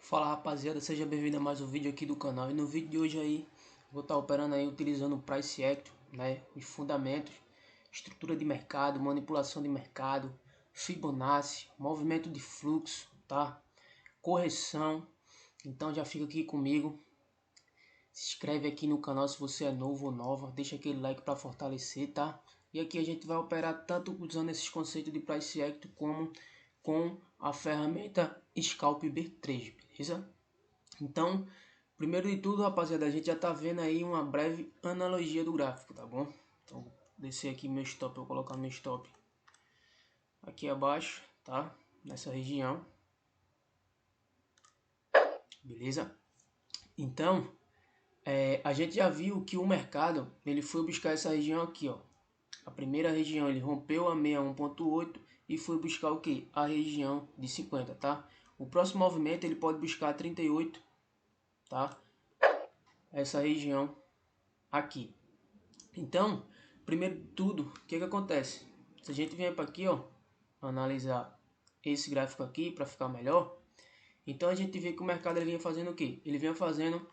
Fala rapaziada, seja bem-vindo a mais um vídeo aqui do canal. E no vídeo de hoje aí, vou estar operando aí utilizando o Price Action, né? Os fundamentos, estrutura de mercado, manipulação de mercado, Fibonacci, movimento de fluxo, tá? Correção. Então já fica aqui comigo. Se inscreve aqui no canal se você é novo ou nova, deixa aquele like para fortalecer, tá? E aqui a gente vai operar tanto usando esses conceitos de Price Action como com a ferramenta Scalp B3, beleza? Então, primeiro de tudo, rapaziada, a gente já tá vendo aí uma breve analogia do gráfico, tá bom? Então, vou descer aqui meu stop, vou colocar meu stop aqui abaixo, tá? Nessa região. Beleza? Então, a gente já viu que o mercado, ele foi buscar essa região aqui, ó. A primeira região, ele rompeu a 61.8 e foi buscar o que? A região de 50, tá? O próximo movimento, ele pode buscar 38, tá? Essa região aqui. Então, primeiro de tudo, o que acontece? Se a gente vier para aqui, ó, analisar esse gráfico aqui para ficar melhor, então a gente vê que o mercado ele vinha fazendo o quê? Ele vinha fazendo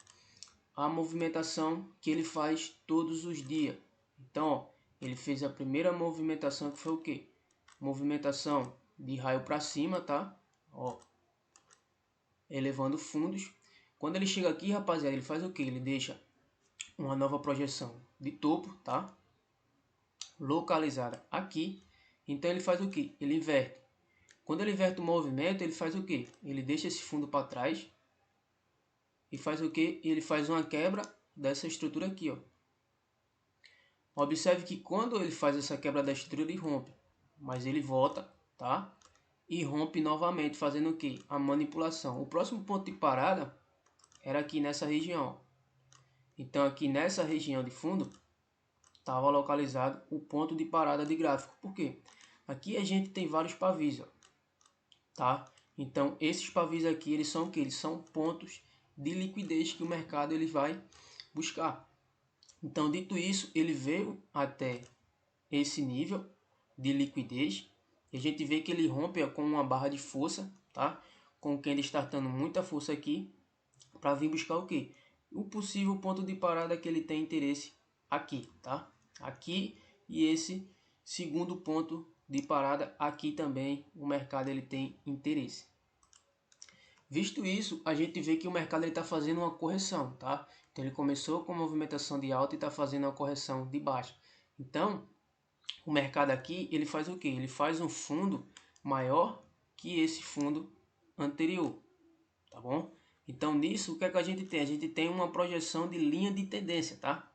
a movimentação que ele faz todos os dias. Então, ó, ele fez a primeira movimentação que foi o quê? Movimentação de raio para cima, tá? Ó, elevando fundos. Quando ele chega aqui, rapaziada, ele faz o quê? Ele deixa uma nova projeção de topo, tá? Localizada aqui. Então ele faz o que? Ele inverte. Quando ele inverte o movimento, ele faz o que? Ele deixa esse fundo para trás e faz o que? Ele faz uma quebra dessa estrutura aqui, ó. Observe que quando ele faz essa quebra da estrutura, ele rompe, mas ele volta, tá? E rompe novamente, fazendo o que? A manipulação. O próximo ponto de parada era aqui nessa região. Então aqui nessa região de fundo estava localizado o ponto de parada de gráfico. Por quê? Aqui a gente tem vários pavis, ó, tá? Então esses pavis aqui, eles são o que? Eles são pontos de liquidez que o mercado ele vai buscar. Então, dito isso, ele veio até esse nível de liquidez e a gente vê que ele rompe com uma barra de força, tá? Com o candle startando muita força aqui para vir buscar o que? O possível ponto de parada que ele tem interesse aqui, tá? Aqui e esse segundo ponto de parada aqui também o mercado ele tem interesse. Visto isso, a gente vê que o mercado está fazendo uma correção, tá? Então ele começou com movimentação de alta e está fazendo uma correção de baixa. Então, o mercado aqui, ele faz o que? Ele faz um fundo maior que esse fundo anterior, tá bom? Então, nisso, o que é que a gente tem? A gente tem uma projeção de linha de tendência, tá?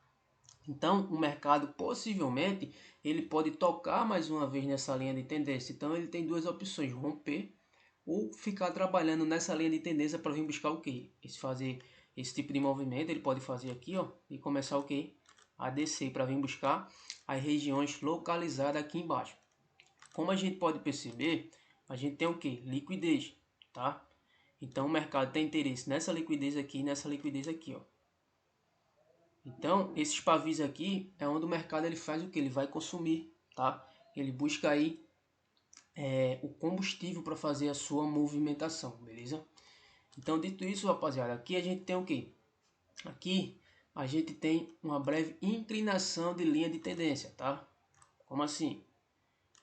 Então, o mercado, possivelmente, ele pode tocar mais uma vez nessa linha de tendência. Então, ele tem duas opções, romper ou ficar trabalhando nessa linha de tendência para vir buscar o que? Fazer esse tipo de movimento, ele pode fazer aqui, ó, e começar o que? A descer para vir buscar as regiões localizadas aqui embaixo. Como a gente pode perceber, a gente tem o que? Liquidez, tá? Então o mercado tem interesse nessa liquidez aqui e nessa liquidez aqui, ó. Então esses pavis aqui é onde o mercado ele faz o que? Ele vai consumir, tá? Ele busca aí o combustível para fazer a sua movimentação, beleza? Então, dito isso, rapaziada, aqui a gente tem o que? Aqui a gente tem uma breve inclinação de linha de tendência, tá? Como assim?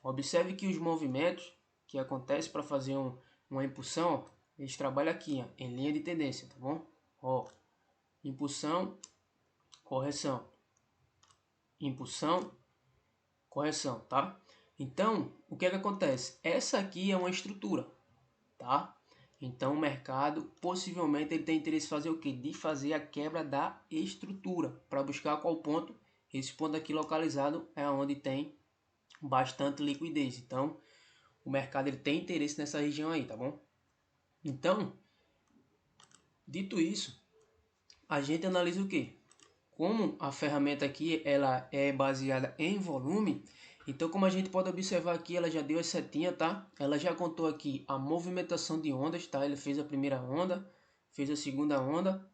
Observe que os movimentos que acontecem para fazer uma impulsão, eles trabalham aqui, ó, em linha de tendência, tá bom? Ó, impulsão, correção, impulsão, correção, tá? Então, o que é que acontece? Essa aqui é uma estrutura, tá? Então o mercado possivelmente ele tem interesse em fazer o que? De fazer a quebra da estrutura para buscar qual ponto? Esse ponto aqui localizado é onde tem bastante liquidez. Então o mercado ele tem interesse nessa região aí, tá bom? Então, dito isso, a gente analisa o que? Como a ferramenta aqui ela é baseada em volume, então como a gente pode observar aqui, ela já deu as setinhas, tá? Ela já contou aqui a movimentação de ondas, tá? Ele fez a primeira onda, fez a segunda onda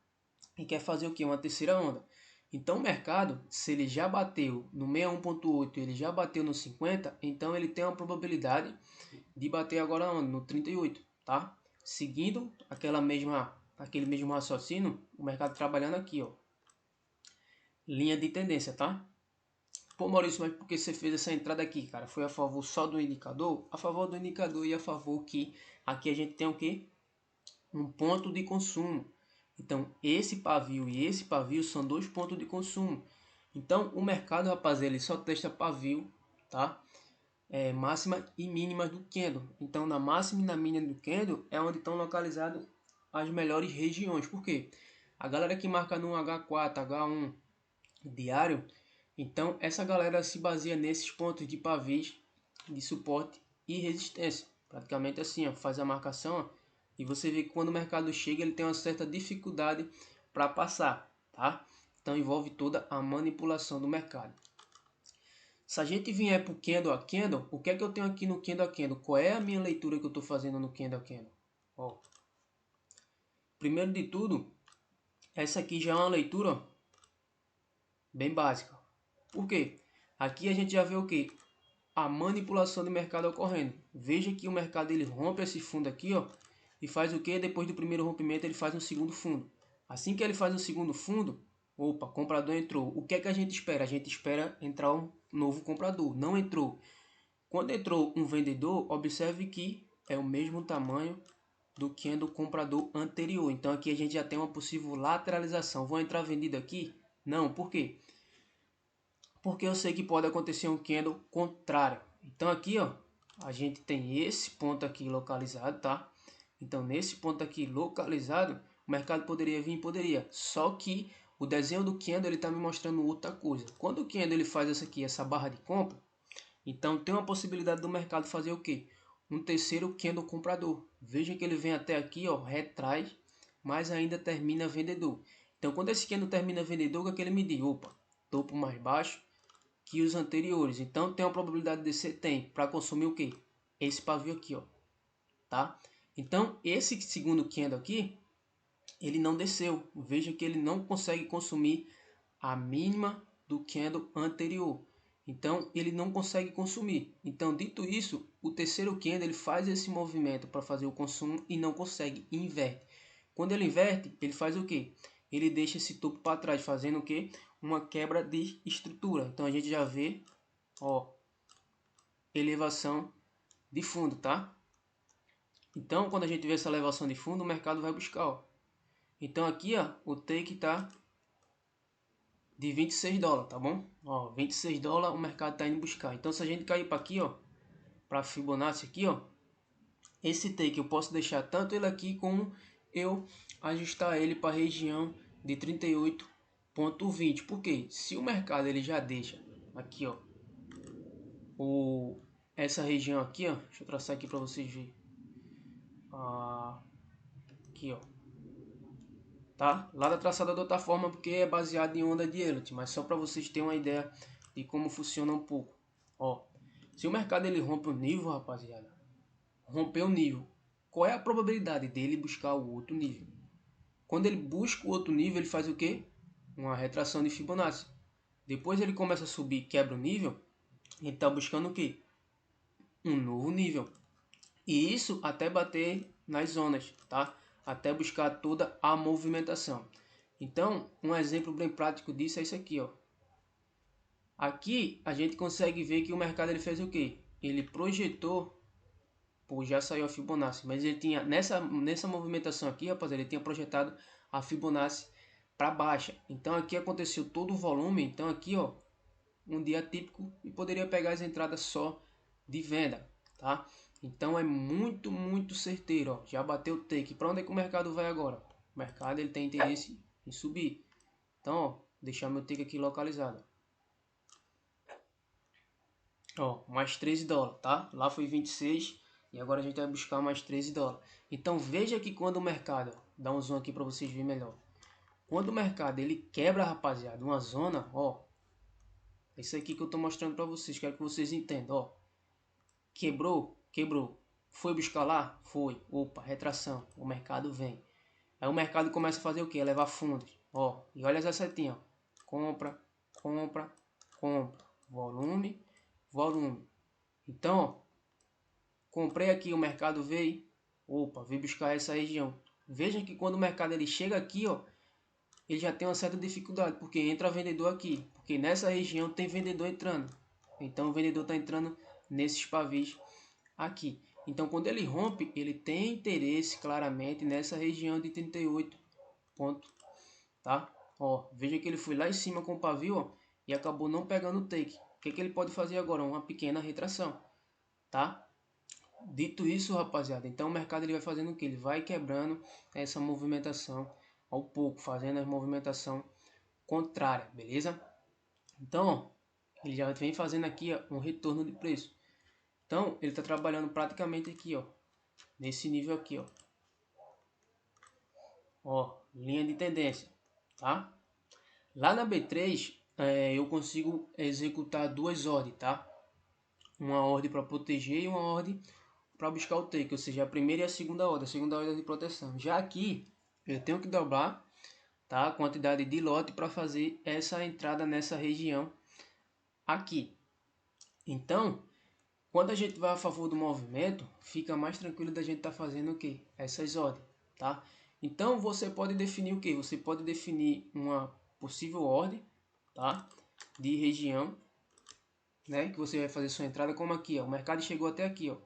e quer fazer o que? Uma terceira onda. Então o mercado, se ele já bateu no 61.8, ele já bateu no 50, então ele tem uma probabilidade de bater agora onde? No 38, tá? seguindo aquele mesmo raciocínio, o mercado trabalhando aqui, ó, linha de tendência, tá? Pô, Maurício, mas por que você fez essa entrada aqui, cara? Foi a favor só do indicador? A favor do indicador e a favor que aqui a gente tem o quê? Um ponto de consumo. Então, esse pavio e esse pavio são dois pontos de consumo. Então, o mercado, rapaziada, ele só testa pavio, tá? Máxima e mínima do candle. Então, na máxima e na mínima do candle é onde estão localizadas as melhores regiões. Por quê? A galera que marca no H4, H1 diário, então essa galera se baseia nesses pontos de pavis de suporte e resistência. Praticamente assim, ó, faz a marcação, ó, e você vê que quando o mercado chega, ele tem uma certa dificuldade para passar, tá? Então envolve toda a manipulação do mercado. Se a gente vier para o candle a candle, o que é que eu tenho aqui no candle a candle? Qual é a minha leitura que eu estou fazendo no candle a candle? Ó, primeiro de tudo, essa aqui já é uma leitura, ó, bem básica. Por quê? Aqui a gente já vê o que? A manipulação do mercado ocorrendo. Veja que o mercado ele rompe esse fundo aqui, ó, e faz o que? Depois do primeiro rompimento ele faz um segundo fundo. Assim que ele faz um segundo fundo, opa, comprador entrou. O que é que a gente espera? A gente espera entrar um novo comprador. Não entrou. Quando entrou um vendedor, observe que é o mesmo tamanho do que do comprador anterior. Então aqui a gente já tem uma possível lateralização. Vou entrar vendido aqui? Não, por quê? Porque eu sei que pode acontecer um candle contrário. Então aqui, ó, a gente tem esse ponto aqui localizado, tá? Então nesse ponto aqui localizado, o mercado poderia vir, poderia. Só que o desenho do candle ele tá me mostrando outra coisa. Quando o candle ele faz essa barra de compra, então tem uma possibilidade do mercado fazer o quê? Um terceiro candle comprador. Veja que ele vem até aqui, ó, retrai, mas ainda termina vendedor. Então quando esse candle termina vendedor, o que é que ele me diz? Opa, topo mais baixo que os anteriores. Então tem uma probabilidade de descer? Tem. Para consumir o que? Esse pavio aqui, ó. Tá? Então esse segundo candle aqui, ele não desceu. Veja que ele não consegue consumir a mínima do candle anterior. Então ele não consegue consumir. Então dito isso, o terceiro candle ele faz esse movimento para fazer o consumo e não consegue, inverte. Quando ele inverte, ele faz o que? Ele deixa esse topo para trás, fazendo o que? Uma quebra de estrutura. Então a gente já vê, ó, elevação de fundo, tá? Então quando a gente vê essa elevação de fundo, o mercado vai buscar, ó. Então aqui, ó, o take tá de 26 dólares, tá bom? Ó, 26 dólares o mercado tá indo buscar. Então se a gente cair para aqui, ó, para Fibonacci aqui, ó, esse take eu posso deixar tanto ele aqui como eu ajustar ele para a região de 38,20. Porque se o mercado ele já deixa aqui, ó, essa região aqui, ó, deixa eu traçar aqui para vocês verem. Aqui, ó, tá? Lá da traçada de outra forma porque é baseado em onda de Elliott, mas só para vocês terem uma ideia de como funciona um pouco. Ó, se o mercado ele rompe o nível, rapaziada, rompeu o nível, qual é a probabilidade dele buscar o outro nível? Quando ele busca o outro nível, ele faz o quê? Uma retração de Fibonacci. Depois ele começa a subir, quebra o nível, ele está buscando o quê? Um novo nível. E isso até bater nas zonas, tá? Até buscar toda a movimentação. Então, um exemplo bem prático disso é isso aqui, ó. Aqui a gente consegue ver que o mercado ele fez o quê? Ele projetou, pô, já saiu a Fibonacci, mas ele tinha nessa movimentação aqui, rapaz, ele tinha projetado a Fibonacci para baixa. Então aqui aconteceu todo o volume, então aqui, ó, um dia típico e poderia pegar as entradas só de venda, tá? Então é muito certeiro, ó. Já bateu o take. Para onde é que o mercado vai agora? O mercado ele tem interesse em subir. Então, ó, deixar meu take aqui localizado. Ó, mais 13 dólares, tá? Lá foi 26 e agora a gente vai buscar mais 13 dólares. Então veja que quando o mercado, dá um zoom aqui para vocês verem melhor. Quando o mercado ele quebra, rapaziada, uma zona, ó, isso aqui que eu tô mostrando para vocês, quero que vocês entendam, ó. Quebrou, quebrou. Foi buscar lá? Foi. Opa, retração. O mercado vem. Aí o mercado começa a fazer o que? Levar fundos. Ó, e olha essa setinha, ó. Compra, compra, compra. Volume, volume. Então, ó, comprei aqui, o mercado veio, Opa, veio buscar essa região. Veja que quando o mercado ele chega aqui, ó, ele já tem uma certa dificuldade, porque entra vendedor aqui, porque nessa região tem vendedor entrando. Então o vendedor está entrando nesses pavis aqui. Então quando ele rompe, ele tem interesse claramente nessa região de 38 pontos, tá? Ó, veja que ele foi lá em cima com o pavio, ó, e acabou não pegando o take. O que ele pode fazer agora? Uma pequena retração, tá? Dito isso, rapaziada, então o mercado ele vai fazendo o que? Ele vai quebrando essa movimentação ao pouco, fazendo a movimentação contrária, beleza? Então, ó, ele já vem fazendo aqui, ó, um retorno de preço. Então, ele está trabalhando praticamente aqui, ó, nesse nível aqui, ó. Ó, linha de tendência, tá? Lá na B3, eu consigo executar duas ordens, tá? Uma ordem para proteger e uma ordem para buscar o take, ou seja, a primeira e a segunda ordem de proteção. Já aqui, eu tenho que dobrar, tá, a quantidade de lote para fazer essa entrada nessa região aqui. Então, quando a gente vai a favor do movimento, fica mais tranquilo da gente estar fazendo o que? Essas ordens, tá? Então, você pode definir o que? Você pode definir uma possível ordem, tá, de região, né, que você vai fazer sua entrada como aqui, ó. O mercado chegou até aqui, ó.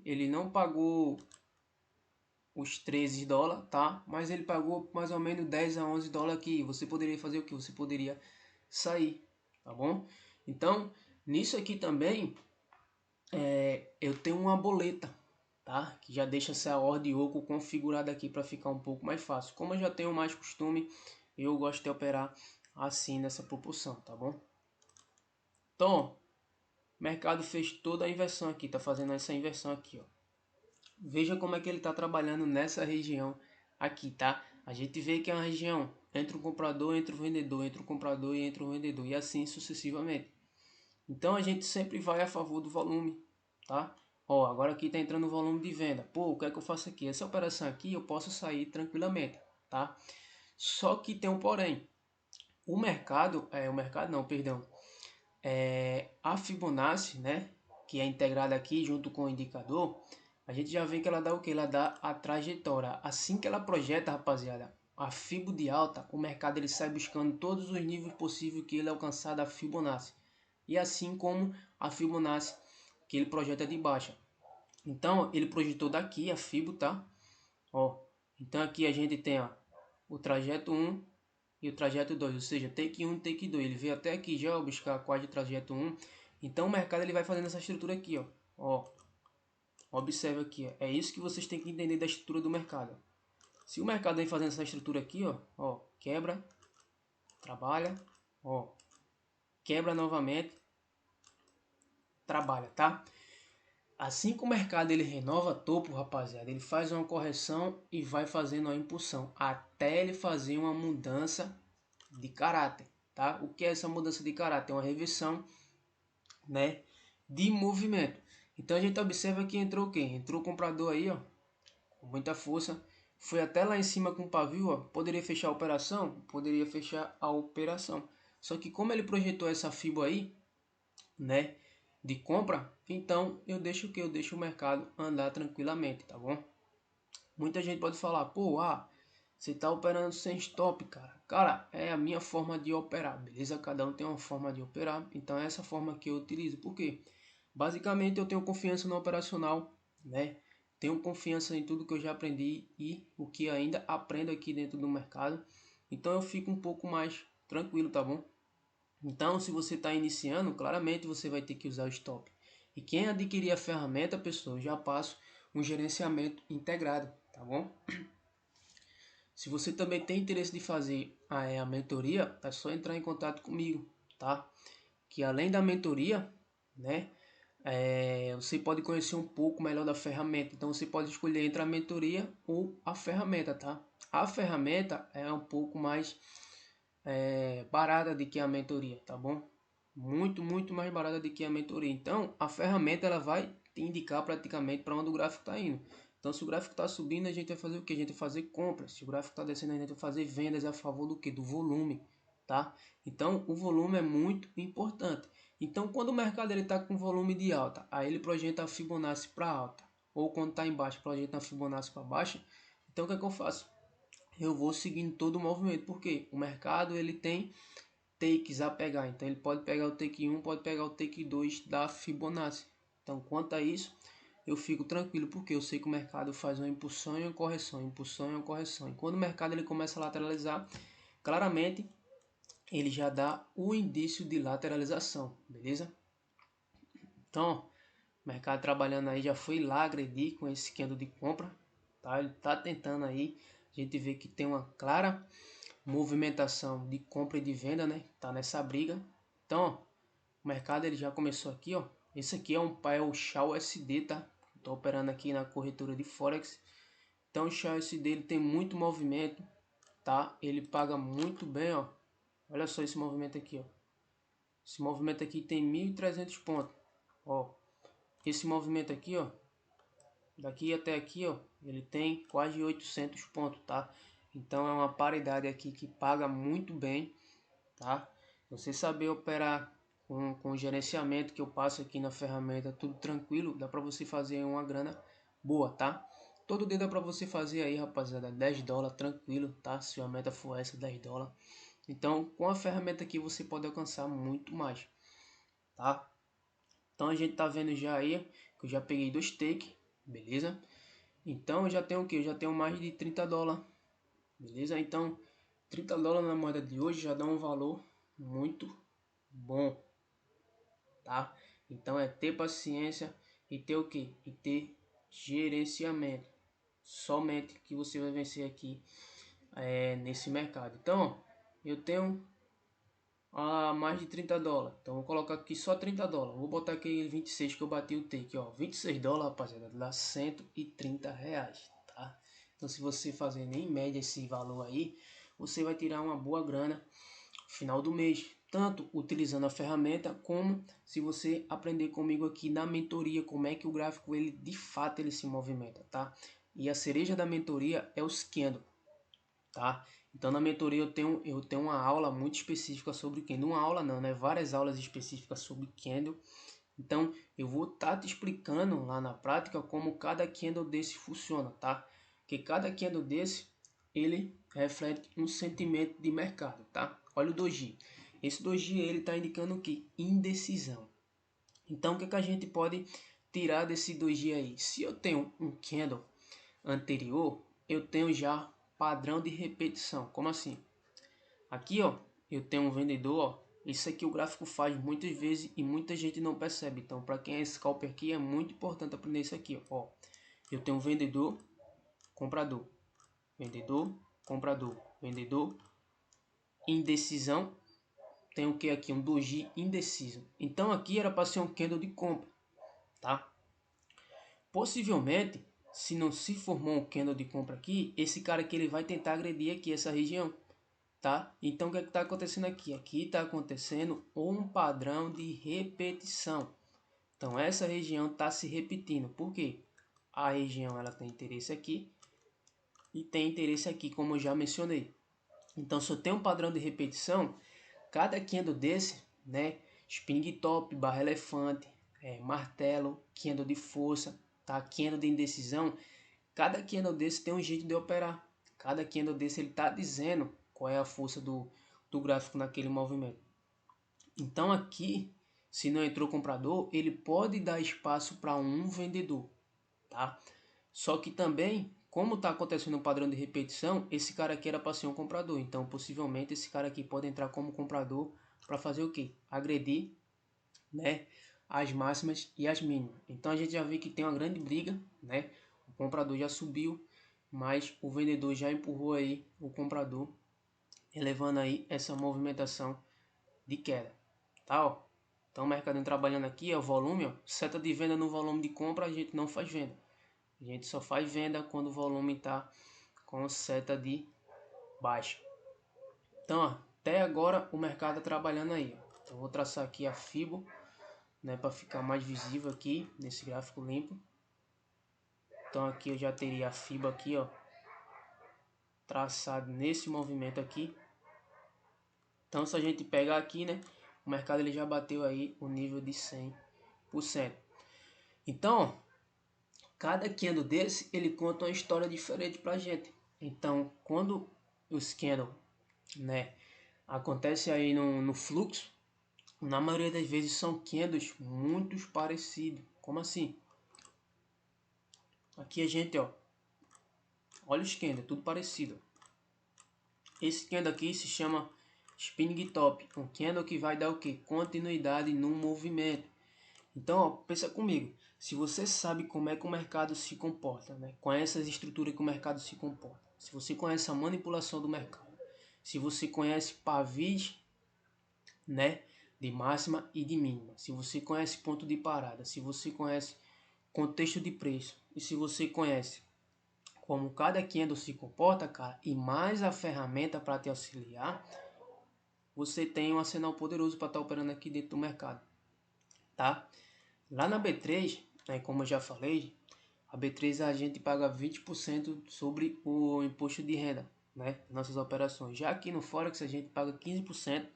Ele não pagou os 13 dólares, tá? Mas ele pagou mais ou menos 10 a 11 dólares aqui. Você poderia fazer o que? Você poderia sair, tá bom? Então, nisso aqui também, eu tenho uma boleta, tá? Que já deixa essa ordem oco configurada aqui para ficar um pouco mais fácil. Como eu já tenho mais costume, eu gosto de operar assim nessa proporção, tá bom? Então, o mercado fez toda a inversão aqui, tá fazendo essa inversão aqui, ó. Veja como é que ele está trabalhando nessa região aqui, tá? A gente vê que é uma região entre o comprador, entre o vendedor, entre o comprador e entre o vendedor, e assim sucessivamente. Então a gente sempre vai a favor do volume, tá? Ó, agora aqui está entrando o volume de venda. Pô, o que é que eu faço aqui? Essa operação aqui eu posso sair tranquilamente, tá? Só que tem um porém. O mercado não, perdão. A Fibonacci, né? Que é integrada aqui junto com o indicador. A gente já vê que ela dá o que? Ela dá a trajetória. Assim que ela projeta, rapaziada, a Fibo de alta, o mercado ele sai buscando todos os níveis possíveis que ele alcançar da Fibonacci. E assim como a Fibonacci que ele projeta de baixa. Então, ele projetou daqui a Fibo, tá? Ó, então aqui a gente tem, ó, o trajeto 1 e o trajeto 2, ou seja, take 1 e take 2. Ele veio até aqui já, ó, buscar quase o trajeto 1. Então o mercado ele vai fazendo essa estrutura aqui, ó. Ó, observe aqui, ó. É isso que vocês têm que entender da estrutura do mercado. Se o mercado vem fazendo essa estrutura aqui, ó, quebra, trabalha, ó, quebra novamente, trabalha, tá? Assim que o mercado ele renova topo, rapaziada, ele faz uma correção e vai fazendo uma impulsão até ele fazer uma mudança de caráter, tá? O que é essa mudança de caráter? É uma reversão, né, de movimento. Então a gente observa que entrou quem? Entrou o comprador aí, ó, com muita força, foi até lá em cima com o pavio, ó. Poderia fechar a operação? Poderia fechar a operação. Só que como ele projetou essa FIBO aí, né, de compra, então eu deixo o que? Eu deixo o mercado andar tranquilamente, tá bom? Muita gente pode falar, pô, você tá operando sem stop, cara. Cara, é a minha forma de operar, beleza? Cada um tem uma forma de operar, então é essa forma que eu utilizo. Por quê? Basicamente eu tenho confiança no operacional, né? Tenho confiança em tudo que eu já aprendi e o que ainda aprendo aqui dentro do mercado. Então eu fico um pouco mais tranquilo, tá bom? Então, se você está iniciando, claramente você vai ter que usar o stop. E quem adquirir a ferramenta, pessoal, eu já passo um gerenciamento integrado, tá bom? Se você também tem interesse de fazer a mentoria, é só entrar em contato comigo, tá? Que além da mentoria, né, você pode conhecer um pouco melhor da ferramenta. Então você pode escolher entre a mentoria ou a ferramenta, tá? A ferramenta é um pouco mais barata do que a mentoria, tá bom? Muito mais barata do que a mentoria. Então a ferramenta ela vai te indicar praticamente para onde o gráfico está indo. Então se o gráfico está subindo, a gente vai fazer o que? A gente vai fazer compras. Se o gráfico está descendo, a gente vai fazer vendas a favor do que? Do volume, tá? Então o volume é muito importante. Então quando o mercado ele está com volume de alta, aí ele projeta a Fibonacci para alta. ou quando está embaixo, projetando a Fibonacci para baixo. Então o que é que eu faço? Eu vou seguindo todo o movimento, porque o mercado ele tem takes a pegar, então ele pode pegar o take 1, pode pegar o take 2 da Fibonacci. Então quanto a isso, eu fico tranquilo, porque eu sei que o mercado faz uma impulsão e uma correção, impulsão e uma correção. E quando o mercado ele começa a lateralizar, claramente ele já dá o indício de lateralização, beleza? Então, o mercado trabalhando aí já foi lá agredir com esse candle de compra, tá? Ele tá tentando aí, a gente vê que tem uma clara movimentação de compra e de venda, né? Tá nessa briga. Então, ó, o mercado ele já começou aqui, ó. Esse aqui é o SHA USD, tá? Tô operando aqui na corretora de Forex. Então, o SHA USD ele tem muito movimento, tá? Ele paga muito bem, ó. Olha só esse movimento aqui, ó. Esse movimento aqui tem 1.300 pontos, ó. Esse movimento aqui, ó, daqui até aqui, ó, ele tem quase 800 pontos, tá? Então é uma paridade aqui que paga muito bem, tá? Você saber operar com o gerenciamento que eu passo aqui na ferramenta, tudo tranquilo, dá para você fazer uma grana boa, tá? Todo dia dá para você fazer aí, rapaziada, 10 dólares tranquilo, tá? Se a meta for essa, 10 dólares. Então, com a ferramenta aqui você pode alcançar muito mais, tá? Então a gente tá vendo já aí que eu já peguei 2 take, beleza? Então eu já tenho o que? Eu já tenho mais de 30 dólares, beleza? Então 30 dólares na moeda de hoje já dá um valor muito bom, tá? Então é ter paciência e ter o que? E ter gerenciamento. Somente que você vai vencer aqui nesse mercado. Então eu tenho mais de 30 dólares. Então vou colocar aqui só 30 dólares. Vou botar aqui 26 que eu bati o take, ó. 26 dólares, rapaziada, dá 130 reais, tá? Então se você fazer em média esse valor aí, você vai tirar uma boa grana no final do mês. Tanto utilizando a ferramenta, como se você aprender comigo aqui na mentoria, como é que o gráfico ele de fato ele se movimenta, tá? E a cereja da mentoria é os candles, tá? Então na mentoria eu tenho uma aula muito específica sobre candle, uma aula não, né? Várias aulas específicas sobre candle. Então eu vou estar te explicando lá na prática como cada candle desse funciona, tá? Que cada candle desse ele reflete um sentimento de mercado, tá? Olha o doji. Esse doji ele está indicando o que? Indecisão. Então o que, que a gente pode tirar desse doji aí? Se eu tenho um candle anterior, eu tenho já padrão de repetição. Como assim? Aqui, ó, eu tenho um vendedor, ó. Isso aqui o gráfico faz muitas vezes e muita gente não percebe. Então, para quem é scalper aqui, é muito importante aprender isso aqui, ó. Eu tenho um vendedor, comprador, vendedor, comprador, vendedor, indecisão. Tem o que aqui? Um doji indeciso. Então, aqui era para ser um candle de compra, tá? Possivelmente, se não se formou um candle de compra aqui, esse cara aqui ele vai tentar agredir aqui essa região, tá? Então o que é que está acontecendo aqui? Aqui está acontecendo um padrão de repetição. Então essa região está se repetindo. Por quê? A região ela tem interesse aqui e tem interesse aqui, como eu já mencionei. Então se eu tenho um padrão de repetição, cada candle desse, né? Spinning top, barra elefante, martelo, candle de força, tá? Candle de indecisão. Cada candle desse tem um jeito de operar. Cada candle desse ele está dizendo qual é a força do gráfico naquele movimento. Então aqui, se não entrou comprador, ele pode dar espaço para um vendedor, tá? Só que também, como está acontecendo um padrão de repetição, esse cara aqui era para ser um comprador. Então possivelmente esse cara aqui pode entrar como comprador para fazer o quê? Agredir, né? As máximas e as mínimas. Então a gente já vê que tem uma grande briga, né? O comprador já subiu, mas o vendedor já empurrou aí o comprador, elevando aí essa movimentação de queda, tá? Ó. Então o mercado trabalhando aqui, ó, volume, ó, seta de venda no volume de compra, a gente não faz venda. A gente só faz venda quando o volume está com seta de baixa. Então, ó, até agora o mercado está trabalhando aí. Ó. Então, vou traçar aqui a Fibo, né, para ficar mais visível aqui nesse gráfico limpo. Então aqui eu já teria a FIBA aqui, ó, traçado nesse movimento aqui. Então se a gente pegar aqui, né, o mercado ele já bateu aí o nível de 100%. Então, ó, cada candle desse, ele conta uma história diferente pra gente. Então, quando os candles, né, acontece aí no fluxo, na maioria das vezes são candles muito parecidos. Como assim? Aqui a gente, ó, olha os candles, tudo parecido. Esse candle aqui se chama spinning top, um candle que vai dar o que? Continuidade no movimento. Então, ó, pensa comigo, se você sabe como é que o mercado se comporta, né? Conhece as estruturas que o mercado se comporta, se você conhece a manipulação do mercado, se você conhece pavis, né, de máxima e de mínima, se você conhece ponto de parada, se você conhece contexto de preço e se você conhece como cada candle se comporta, cara, e mais a ferramenta para te auxiliar, você tem um arsenal poderoso para estar operando aqui dentro do mercado, tá? Lá na B3, né, como eu já falei, a B3 a gente paga 20% sobre o imposto de renda, né, nossas operações. Já aqui no Forex a gente paga 15%.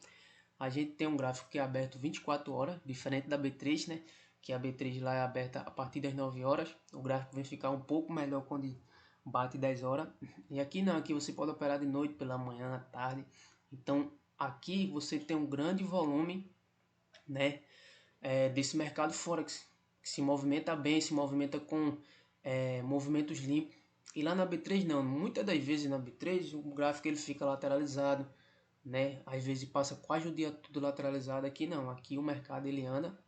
A gente tem um gráfico que é aberto 24 horas, diferente da B3, né, que a B3 lá é aberta a partir das 9 horas. O gráfico vem ficar um pouco melhor quando bate 10 horas. E aqui não, aqui você pode operar de noite, pela manhã, à tarde. Então aqui você tem um grande volume, né, desse mercado Forex, que se movimenta bem, se movimenta com movimentos limpos. E lá na B3 não, muitas das vezes na B3 o gráfico ele fica lateralizado, né? Às vezes passa quase o dia tudo lateralizado. Aqui não, aqui o mercado ele anda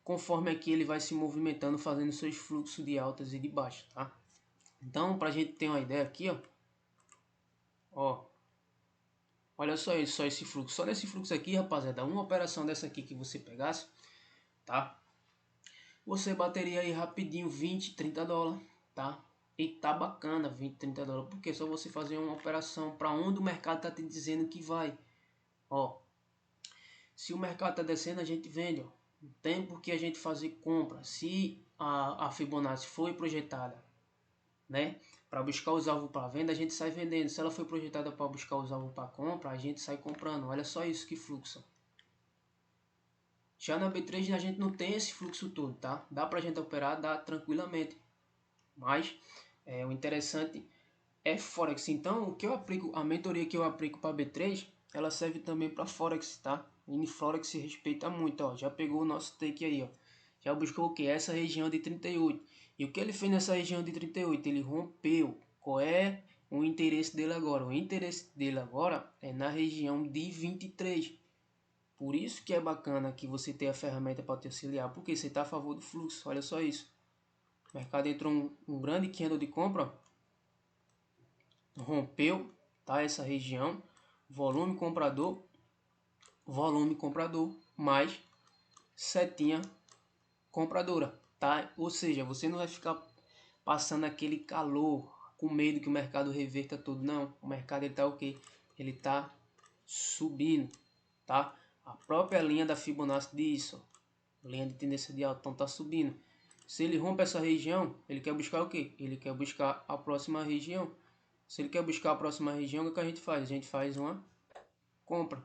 conforme aqui ele vai se movimentando, fazendo seus fluxos de altas e de baixas, tá? Então, pra gente ter uma ideia aqui, ó, olha só isso, só esse fluxo, só nesse fluxo aqui, rapaziada, uma operação dessa aqui que você pegasse, tá? Você bateria aí rapidinho 20, 30 dólares, tá? E tá bacana 20, 30 dólares, porque é só você fazer uma operação para onde o mercado tá te dizendo que vai. Ó, se o mercado tá descendo, a gente vende, ó. Não tem por que a gente fazer compra. Se a Fibonacci foi projetada, né, para buscar os alvos para venda, a gente sai vendendo. Se ela foi projetada para buscar os alvos para compra, a gente sai comprando. Olha só isso que fluxo. Já na B3 a gente não tem esse fluxo todo, tá? Dá pra gente operar, dá tranquilamente. Mas o interessante é Forex. Então, o que eu aplico, a mentoria que eu aplico para B3, ela serve também para Forex, tá? E no Forex se respeita muito, ó. Já pegou o nosso take aí, ó. Já buscou o que? Essa região de 38. E o que ele fez nessa região de 38? Ele rompeu. Qual é o interesse dele agora? O interesse dele agora é na região de 23. Por isso que é bacana que você tenha a ferramenta para te auxiliar, porque você está a favor do fluxo. Olha só isso. O mercado entrou um grande candle de compra, rompeu, tá, essa região, volume comprador, mais setinha compradora, tá? Ou seja, você não vai ficar passando aquele calor com medo que o mercado reverta tudo, não. O mercado ele tá o quê? Ele tá subindo, tá? A própria linha da Fibonacci diz isso, linha de tendência de alta, então tá subindo. Se ele rompe essa região, ele quer buscar o quê? Ele quer buscar a próxima região. Se ele quer buscar a próxima região, o que a gente faz? A gente faz uma compra.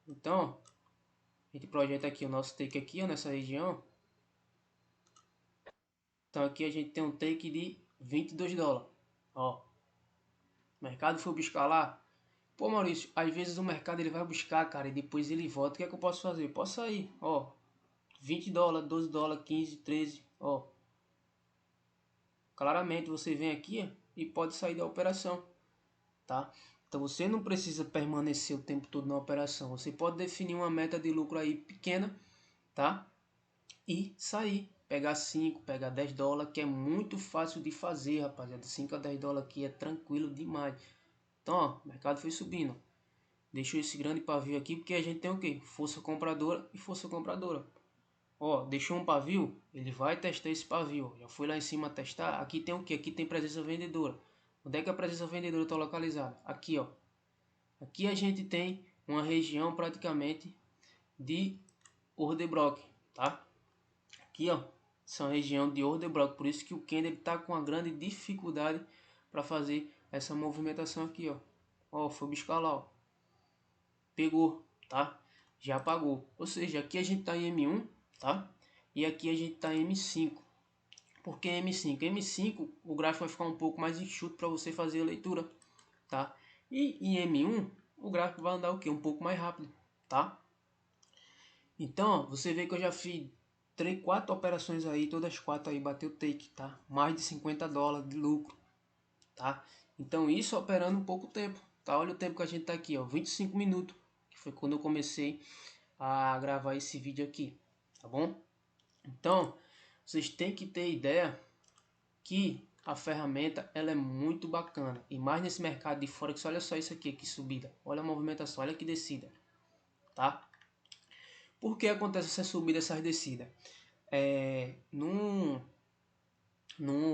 Então, a gente projeta aqui o nosso take aqui, ó, nessa região. Então aqui a gente tem um take de 22 dólares. Ó, o mercado foi buscar lá. Pô, Maurício, às vezes o mercado ele vai buscar, cara, e depois ele volta. O que é que eu posso fazer? Eu posso sair, ó. 20 dólares, 12 dólares, 15, 13, ó. Claramente você vem aqui e pode sair da operação, tá? Então você não precisa permanecer o tempo todo na operação. Você pode definir uma meta de lucro aí pequena, tá? E sair, pegar 5, pegar 10 dólares, que é muito fácil de fazer, rapaziada. 5 a 10 dólares aqui é tranquilo demais. Então, ó, o mercado foi subindo. Deixou esse grande pavio aqui porque a gente tem o que? Força compradora e força compradora. Ó, deixou um pavio, ele vai testar esse pavio. Já foi lá em cima testar. Aqui tem o que? Aqui tem presença vendedora. Onde é que a presença vendedora está localizada? Aqui, ó. Aqui a gente tem uma região praticamente de order block, tá? Aqui, ó, são região de order block. Por isso que o candle está com uma grande dificuldade para fazer essa movimentação aqui, ó. Ó, foi buscar lá, ó. Pegou, tá? Já apagou. Ou seja, aqui a gente está em M1, tá? E aqui a gente está em M5. Por que M5? M5 o gráfico vai ficar um pouco mais enxuto para você fazer a leitura, tá? E em M1 o gráfico vai andar o que? Um pouco mais rápido, tá? Então, ó, você vê que eu já fiz 4 operações aí, todas 4 aí bateu take, tá? Mais de $50 de lucro, tá? Então isso operando um pouco tempo, tá? Olha o tempo que a gente tá aqui, ó, 25 minutos, que foi quando eu comecei a gravar esse vídeo aqui, tá bom? Então, vocês têm que ter ideia que a ferramenta ela é muito bacana, e mais nesse mercado de Forex. Olha só isso aqui, que subida, olha a movimentação, olha que descida, tá? Por que acontece essa subida, essas descidas? Num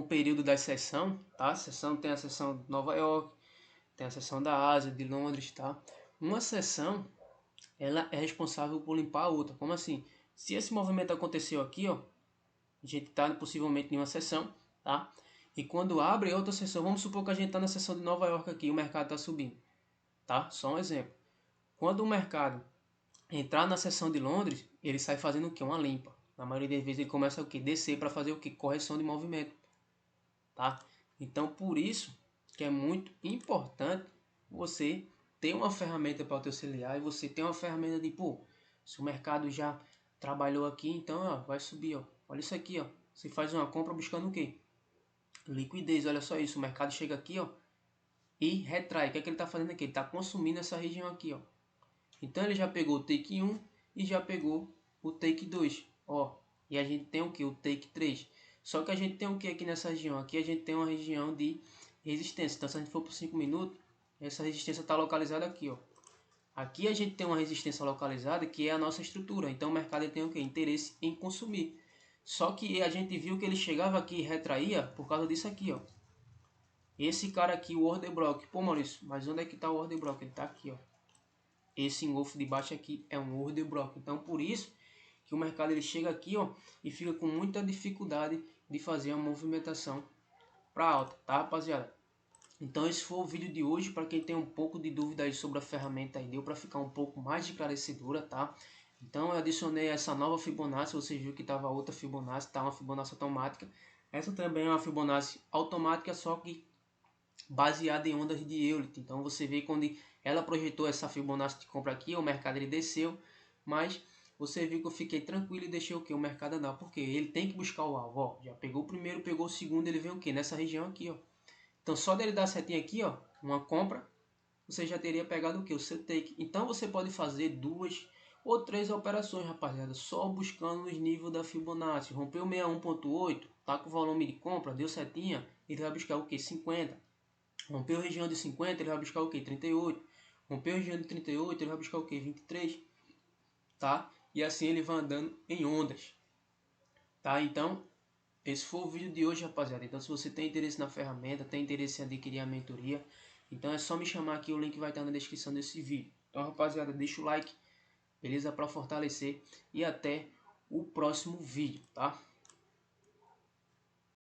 período da sessão, tá? A sessão tem a sessão de Nova York, tem a sessão da Ásia, de Londres, tá? Uma sessão, ela é responsável por limpar a outra. Como assim? Se esse movimento aconteceu aqui, ó, a gente tá possivelmente em uma sessão, tá? E quando abre outra sessão, vamos supor que a gente tá na sessão de Nova York aqui, o mercado tá subindo, tá? Só um exemplo. Quando o mercado entrar na sessão de Londres, ele sai fazendo o que? Uma limpa. Na maioria das vezes ele começa o que? Descer para fazer o que? Correção de movimento, tá? Então por isso que é muito importante você ter uma ferramenta para te auxiliar, e você ter uma ferramenta de, pô, se o mercado já trabalhou aqui, então ó, vai subir, ó. Olha isso aqui, ó. Você faz uma compra buscando o quê? Liquidez. Olha só isso, o mercado chega aqui, ó, e retrai. O que é que ele está fazendo aqui? Ele está consumindo essa região aqui, ó. Então ele já pegou o take 1 e já pegou o take 2, ó. E a gente tem o que? O take 3. Só que a gente tem o que aqui nessa região? Aqui a gente tem uma região de resistência. Então se a gente for por 5 minutos, essa resistência está localizada aqui, ó. Aqui a gente tem uma resistência localizada que é a nossa estrutura. Então o mercado tem o que? Interesse em consumir. Só que a gente viu que ele chegava aqui e retraía por causa disso aqui, ó. Esse cara aqui, o order block. Pô, Maurício, mas onde é que está o order block? Ele está aqui, ó. Esse engolfo de baixo aqui é um order block. Então por isso que o mercado ele chega aqui, ó, e fica com muita dificuldade de fazer uma movimentação para alta, tá, rapaziada? Então esse foi o vídeo de hoje. Para quem tem um pouco de dúvida aí sobre a ferramenta, aí deu para ficar um pouco mais esclarecedora, tá? Então eu adicionei essa nova Fibonacci. Você viu que tava outra Fibonacci, tá? Uma Fibonacci automática. Essa também é uma Fibonacci automática, só que baseada em ondas de Euler. Então você vê quando ela projetou essa Fibonacci de compra aqui, o mercado ele desceu, mas você viu que eu fiquei tranquilo e deixei o que? O mercado andar, porque ele tem que buscar o alvo, ó. Já pegou o primeiro, pegou o segundo, ele vem o que? Nessa região aqui, ó. Então só dele dar a setinha aqui, ó, uma compra, você já teria pegado o que? O seu take. Então você pode fazer 2 ou 3 operações, rapaziada, só buscando os níveis da Fibonacci. Rompeu 61.8, tá com volume de compra, deu setinha, ele vai buscar o que? 50. Rompeu a região de 50, ele vai buscar o que? 38. Rompeu a região de 38, ele vai buscar o que? 23. Tá? E assim ele vai andando em ondas. Tá? Então, esse foi o vídeo de hoje, rapaziada. Então, se você tem interesse na ferramenta, tem interesse em adquirir a mentoria, então é só me chamar aqui, o link vai estar na descrição desse vídeo. Então, rapaziada, deixa o like, beleza? Para fortalecer, e até o próximo vídeo, tá?